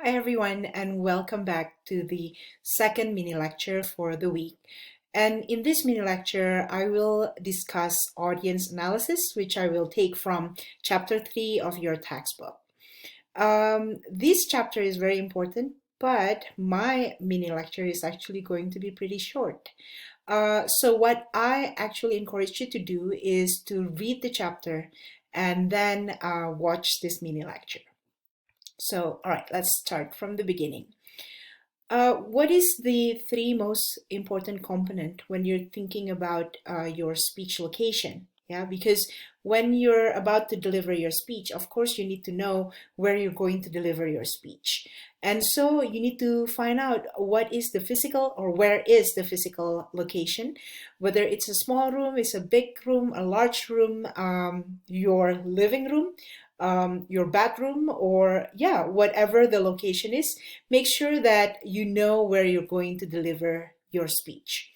Hi, everyone, and welcome back to the second mini lecture for the week. And in this mini lecture, I will discuss audience analysis, which I will take from chapter 3 of your textbook. This chapter is very important, but my mini lecture is actually going to be pretty short. So what I actually encourage you to do is to read the chapter and then watch this mini lecture. So, all right, let's start from the beginning. What is the three most important component when you're thinking about your speech location? Yeah, because when you're about to deliver your speech, of course, you need to know where you're going to deliver your speech. And so you need to find out what is the physical or where is the physical location, whether it's a small room, it's a big room, a large room, your living room, your bedroom, or yeah, whatever the location is. Make sure that you know where you're going to deliver your speech.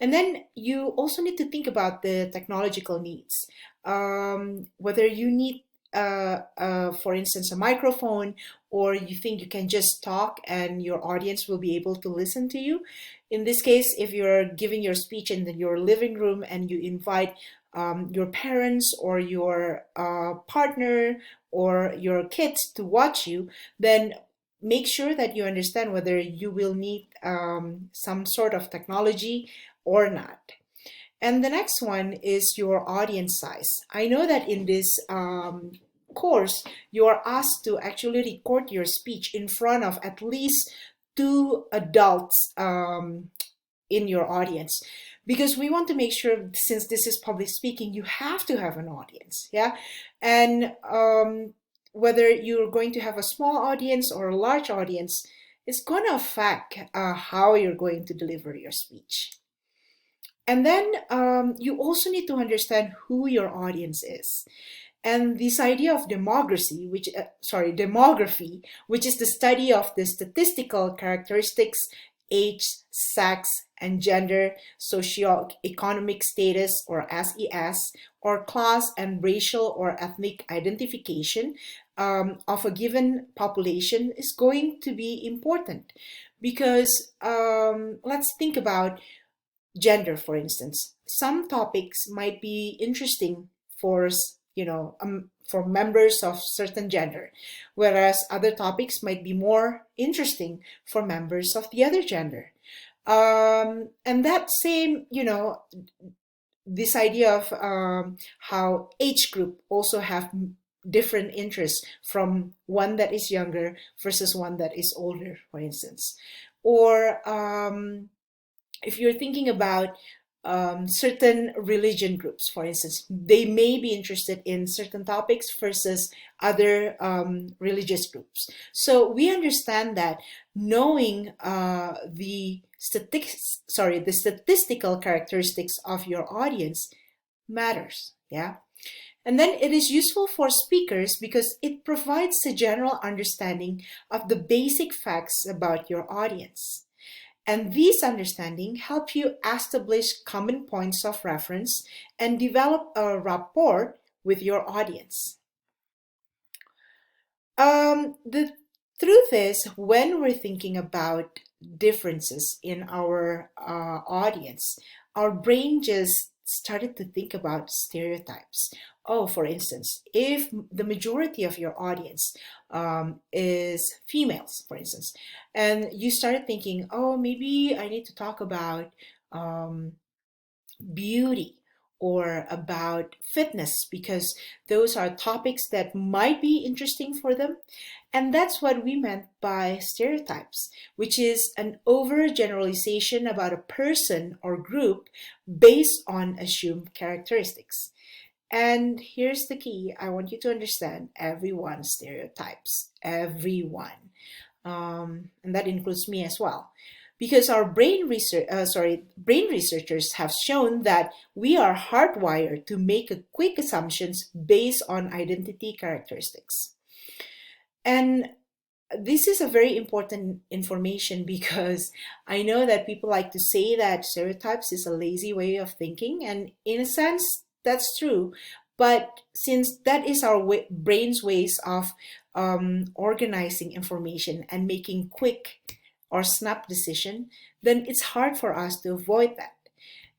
And then you also need to think about the technological needs. Whether you need, for instance, a microphone, or you think you can just talk and your audience will be able to listen to you. In this case, if you're giving your speech in your living room and you invite your parents or your partner or your kids to watch you, then make sure that you understand whether you will need some sort of technology or not. And the next one is your audience size. I know that in this course, you are asked to actually record your speech in front of at least two adults in your audience, because we want to make sure, since this is public speaking, you have to have an audience. Yeah. And whether you're going to have a small audience or a large audience, it's going to affect how you're going to deliver your speech. And then you also need to understand who your audience is. And this idea of demography, which is the study of the statistical characteristics, age, sex, and gender, socioeconomic status or SES, or class and racial or ethnic identification of a given population is going to be important. Because let's think about gender, for instance. Some topics might be interesting for for members of certain gender, whereas other topics might be more interesting for members of the other gender. And that same, this idea of how age group also have different interests from one that is younger versus one that is older, for instance. Or if you're thinking about certain religion groups, for instance, they may be interested in certain topics versus other religious groups. So we understand that knowing the statistical characteristics of your audience matters. Yeah. And then it is useful for speakers because it provides a general understanding of the basic facts about your audience. And these understanding help you establish common points of reference and develop a rapport with your audience. The truth is, when we're thinking about differences in our audience, our brain just started to think about stereotypes. Oh, for instance, if the majority of your audience is females, for instance, and you started thinking, oh, maybe I need to talk about um, beauty or about fitness because those are topics that might be interesting for them. And that's what we meant by stereotypes, which is an overgeneralization about a person or group based on assumed characteristics. And here's the key. I want you to understand everyone stereotypes, everyone. And that includes me as well. Because our brain researchers have shown that we are hardwired to make quick assumptions based on identity characteristics. And this is a very important information because I know that people like to say that stereotypes is a lazy way of thinking, and in a sense, that's true. But since that is our brain's ways of organizing information and making quick or snap decision, then it's hard for us to avoid that.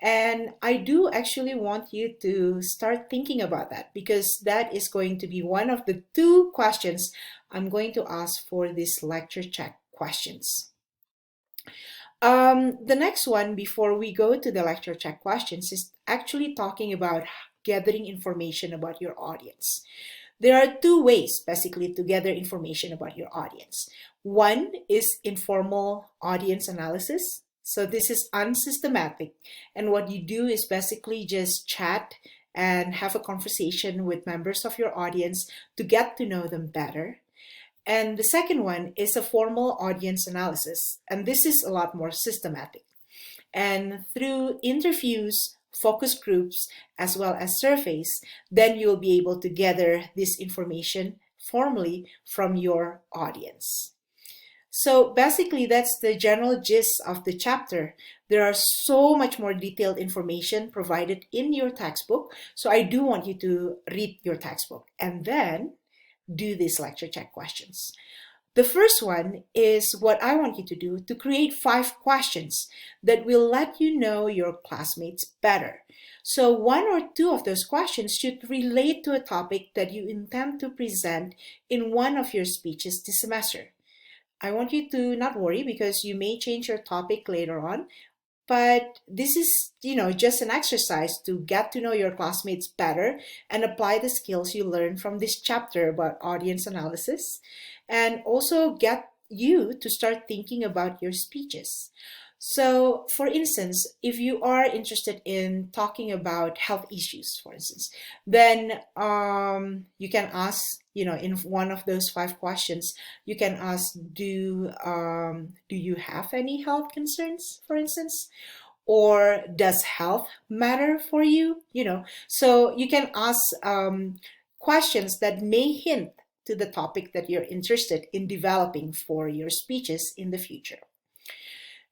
And I do actually want you to start thinking about that, because that is going to be one of the two questions I'm going to ask for this lecture check questions. The next one, before we go to the lecture check questions, is actually talking about gathering information about your audience. There are two ways basically to gather information about your audience. One is informal audience analysis. So this is unsystematic. And what you do is basically just chat and have a conversation with members of your audience to get to know them better. And the second one is a formal audience analysis. And this is a lot more systematic. And through interviews, focus groups, as well as surveys, then you'll be able to gather this information formally from your audience. So basically, that's the general gist of the chapter. There are so much more detailed information provided in your textbook. So I do want you to read your textbook and then do these lecture check questions. The first one is what I want you to do, to create 5 questions that will let you know your classmates better. So 1 or 2 of those questions should relate to a topic that you intend to present in one of your speeches this semester. I want you to not worry, because you may change your topic later on, but this is, just an exercise to get to know your classmates better and apply the skills you learned from this chapter about audience analysis, and also get you to start thinking about your speeches. So, for instance, if you are interested in talking about health issues, for instance, then you can ask, in one of those 5 questions, you can ask, do you have any health concerns, for instance? Or does health matter for you? So you can ask questions that may hint to the topic that you're interested in developing for your speeches in the future.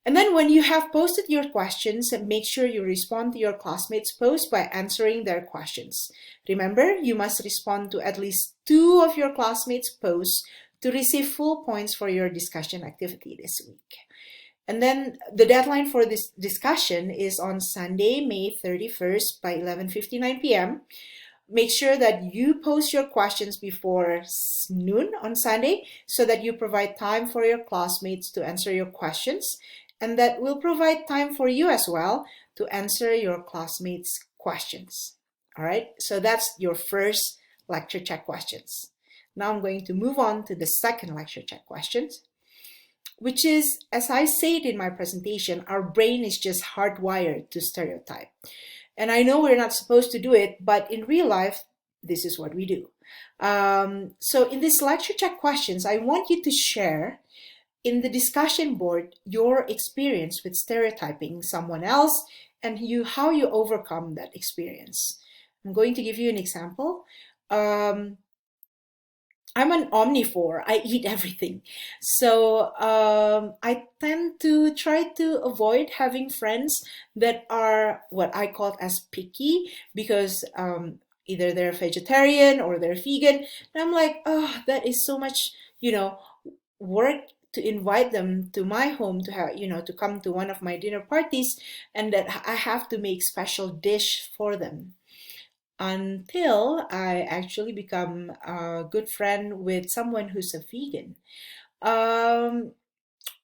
And then when you have posted your questions, make sure you respond to your classmates' post by answering their questions. Remember, you must respond to at least 2 of your classmates' posts to receive full points for your discussion activity this week. And then the deadline for this discussion is on Sunday, May 31st by 11:59 p.m. Make sure that you post your questions before noon on Sunday so that you provide time for your classmates to answer your questions, and that will provide time for you as well to answer your classmates' questions. All right, so that's your first lecture check questions. Now I'm going to move on to the second lecture check questions, which is, as I said in my presentation, our brain is just hardwired to stereotype. And I know we're not supposed to do it, but in real life, this is what we do. So in this lecture check questions, I want you to share in the discussion board your experience with stereotyping someone else and how you overcome that experience. I'm going to give you an example. I'm an omnivore. I eat everything. So I tend to try to avoid having friends that are what I call as picky, because either they're vegetarian or they're vegan. And I'm like, oh, that is so much, work to invite them to my home to have, to come to one of my dinner parties, and that I have to make special dish for them, until I actually become a good friend with someone who's a vegan. Um,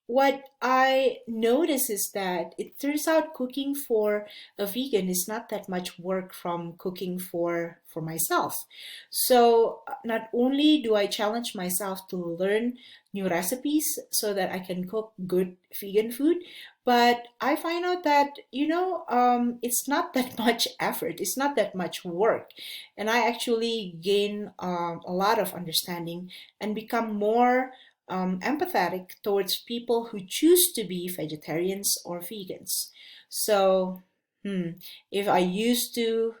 what I notice is that it turns out cooking for a vegan is not that much work from cooking for myself. So not only do I challenge myself to learn new recipes so that I can cook good vegan food, but I find out that, it's not that much effort, it's not that much work. And I actually gain a lot of understanding and become more empathetic towards people who choose to be vegetarians or vegans. So, if I used to,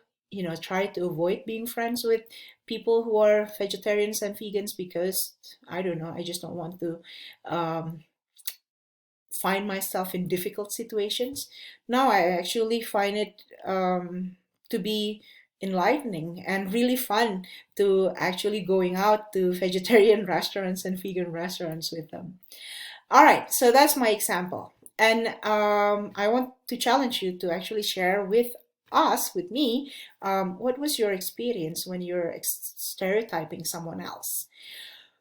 try to avoid being friends with people who are vegetarians and vegans because, I don't know, I just don't want to um, find myself in difficult situations. Now I actually find it to be enlightening and really fun to actually going out to vegetarian restaurants and vegan restaurants with them. All right, so that's my example. And I want to challenge you to actually share with us, with me, what was your experience when you're stereotyping someone else?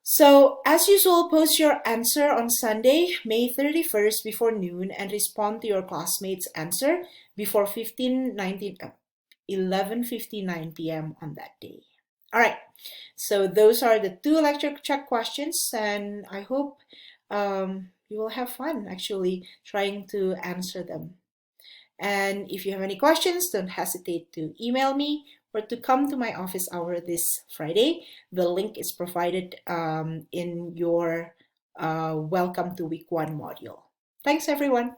So, as usual, post your answer on Sunday, May 31st before noon and respond to your classmates' answer before 11:59 p.m. on that day. All right, so those are the two lecture check questions, and I hope you will have fun actually trying to answer them. And if you have any questions, don't hesitate to email me or to come to my office hour this Friday. The link is provided in your Welcome to Week 1 module. Thanks, everyone.